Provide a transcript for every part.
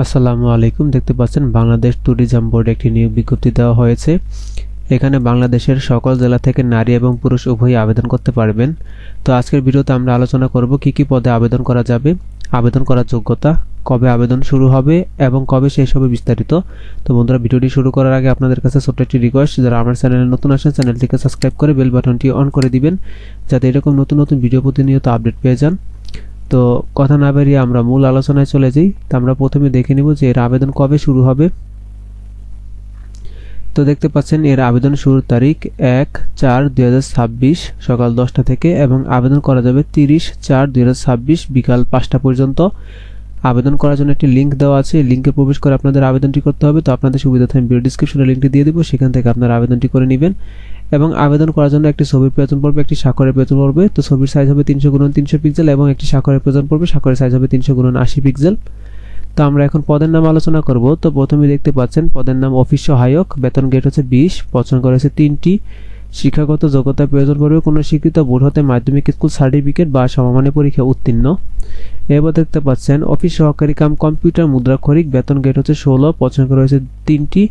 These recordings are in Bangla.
আসসালামু আলাইকুম। দেখতে পাচ্ছেন বাংলাদেশ ট্যুরিজম বোর্ড একটি নিয়োগ বিজ্ঞপ্তি দেওয়া হয়েছে। এখানে বাংলাদেশের সকল জেলা থেকে নারী এবং পুরুষ উভয়ই আবেদন করতে পারবেন। তো আজকের ভিডিওতে আমরা আলোচনা করব কি কি পদে আবেদন করা যাবে, আবেদন করার যোগ্যতা, কবে আবেদন শুরু হবে এবং কবে শেষ হবে বিস্তারিত। তো বন্ধুরা, ভিডিওটি শুরু করার আগে আপনাদের কাছে ছোট্ট একটি রিকোয়েস্ট, যারা আমার চ্যানেলে নতুন আসেন চ্যানেলটিকে সাবস্ক্রাইব করে বেল বাটনটি অন করে দিবেন, যাতে এরকম নতুন নতুন ভিডিও প্রতিনিয়ত আপডেট পেয়ে যান। তো কথা না বেরিয়ে আমরা মূল আলোচনায় চলে যাই। তো আমরা প্রথমে দেখে নিব যে এর আবেদন কবে শুরু হবে। তো দেখতে পাচ্ছেন এর আবেদন শুরুর তারিখ 1/4/2026 সকাল 10টা থেকে এবং আবেদন করা যাবে 30/4/2026 বিকাল 5টা পর্যন্ত। আবেদন করার জন্য একটি লিঙ্ক দেওয়া আছে, এই লিঙ্কে প্রবেশ করে আপনাদের আবেদনটি করতে হবে। তো আপনাদের সুবিধার্থে আমি ভিডিও ডেসক্রিপশনে লিঙ্কটি দিয়ে দেবো, সেখান থেকে আপনারা আবেদনটি করে নেবেন। এবং আবেদন করার জন্য একটি ছবির প্রয়োজন পড়বে, একটি স্বাক্ষরের প্রয়োজন পড়বে। তো ছবির সাইজ হবে 300x300 পিক্সেল এবং একটি স্বাক্ষরের প্রয়োজন পড়বে, স্বাক্ষরের সাইজ হবে 300x80 পিক্সেল। তো আমরা এখন পদের নাম আলোচনা করব। তো প্রথমে দেখতে পাচ্ছেন পদের নাম অফিস সহায়ক, বেতন গ্রেড হচ্ছে 20, পছন্দ করা হয়েছে 3টি। শিক্ষাগত যোগ্যতার প্রয়োজন পড়বে কোনো স্বীকৃত বোর্ড হতে মাধ্যমিক স্কুল সার্টিফিকেট বা সমমানের পরীক্ষা উত্তীর্ণ। এবার দেখতে পাচ্ছেন অফিস সহকারী কাম কম্পিউটার মুদ্রাক্ষরিক, বেতন গ্রেড হচ্ছে 16, পছন্দ করা হয়েছে 3টি।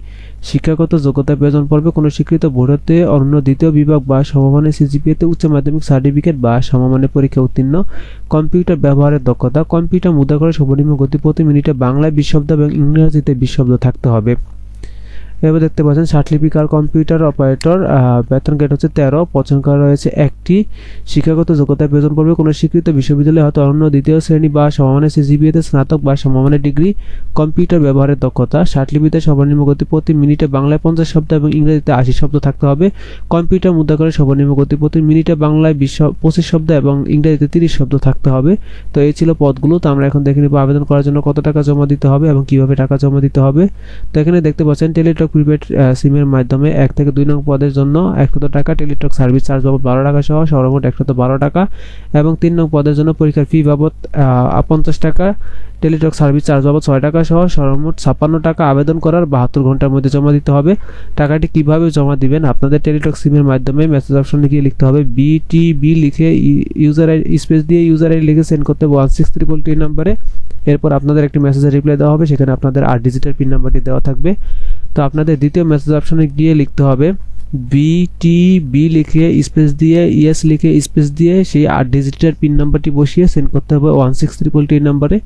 শিক্ষাগত যোগ্যতার প্রয়োজন পড়বে কোনো স্বীকৃত বোর্ড হতে অন্য দ্বিতীয় বিভাগ বা সমমানের সিজিপিএতে উচ্চ মাধ্যমিক সার্টিফিকেট বা সমমানের পরীক্ষা উত্তীর্ণ। কম্পিউটার ব্যবহারের দক্ষতা, কম্পিউটার মুদ্রাক্ষরের সর্বনিম্ন গতি প্রতি মিনিটে বাংলায় 20 শব্দ এবং ইংরেজিতে 20 শব্দ থাকতে হবে। এবার দেখতে পাচ্ছেন সার্টিফিকার কম্পিউটার অপারেটর, বেতন গ্রেড হচ্ছে 13, পছন্দ করা রয়েছে 1টি। শিক্ষাগত যোগ্যতার প্রয়োজন পড়বে কোনো স্বীকৃত বিশ্ববিদ্যালয় হয়তো অন্য দ্বিতীয় শ্রেণী বা সমমানের সিজিপিএতে স্নাতক বা সমমানের ডিগ্রি। কম্পিউটার ব্যবহারের দক্ষতা, সার্টিফিকেটের সর্বনিম্ন গতি প্রতি মিনিটে বাংলায় 50 শব্দ এবং ইংরেজিতে 80 শব্দ থাকতে হবে। কম্পিউটার মুদ্রাক্ষরের সর্বনিম্ন গতি প্রতি মিনিটে বাংলায় 25 শব্দ এবং ইংরেজিতে 30 শব্দ থাকতে হবে। তো এই ছিল পদগুলো। তো আমরা এখন দেখে নিব আবেদন করার জন্য কত টাকা জমা দিতে হবে এবং কিভাবে টাকা জমা দিতে হবে। তো এখানে দেখতে পাচ্ছেন টেলিটক প্রিপেড সিমের মাধ্যমে 1 থেকে 2 নং পদের জন্য 100 টাকা, টেলিটক সার্ভিস চার্জ বাবদ 12 টাকা সহ সর্বমোট 112 টাকা এবং 3 নং পদের জন্য পরীক্ষার ফি বাবদ 50 টাকা, টেলিটক সার্ভিস চার্জ বাবদ 6 টাকা সহ সর্বমোট 56 টাকা আবেদন করার 72 ঘন্টার মধ্যে জমা দিতে হবে। টাকাটি কিভাবে জমা দিবেন, আপনাদের টেলিটক সিমের মাধ্যমে মেসেজ অপশনে গিয়ে লিখতে হবে বিটিবি লিখে ইউজার আইডি স্পেস দিয়ে ইউজার আইডি লিখে সেন্ড করতে হবে 16333 নম্বরে। এরপর আপনাদের একটি মেসেজের রিপ্লাই দেওয়া হবে, সেখানে আপনাদের 8 ডিজিটের পিন নাম্বারটি দেওয়া থাকবে। তো আপনাদের দ্বিতীয় মেসেজ অপশনে গিয়ে লিখতে হবে বিটিবি লিখে স্পেস দিয়ে ইএস লিখে স্পেস দিয়ে সেই 8 ডিজিটের পিন নাম্বারটি বসিয়ে সেন্ড করতে হবে 16333 নম্বরে।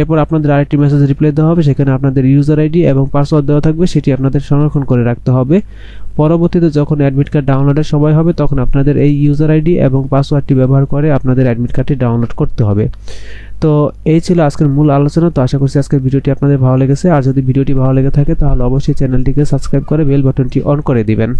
এরপর আপনাদের আরেকটি মেসেজ রিপ্লাই দেওয়া হবে, সেখানে আপনাদের ইউজার আইডি এবং পাসওয়ার্ড দেওয়া থাকবে, সেটি আপনাদের সংরক্ষণ করে রাখতে হবে। পরবর্তীতে যখন অ্যাডমিট কার্ড ডাউনলোডের সময় হবে তখন আপনাদের এই ইউজার আইডি এবং পাসওয়ার্ডটি ব্যবহার করে আপনাদের অ্যাডমিট কার্ডটি ডাউনলোড করতে হবে। তো এই ছিল আজকের মূল আলোচনা। তো আশা করছি আজকের ভিডিওটি আপনাদের ভালো লেগেছে। আর যদি ভিডিওটি ভালো লেগে থাকে তাহলে অবশ্যই চ্যানেলটিকে সাবস্ক্রাইব করে বেল বাটনটি অন করে দিবেন।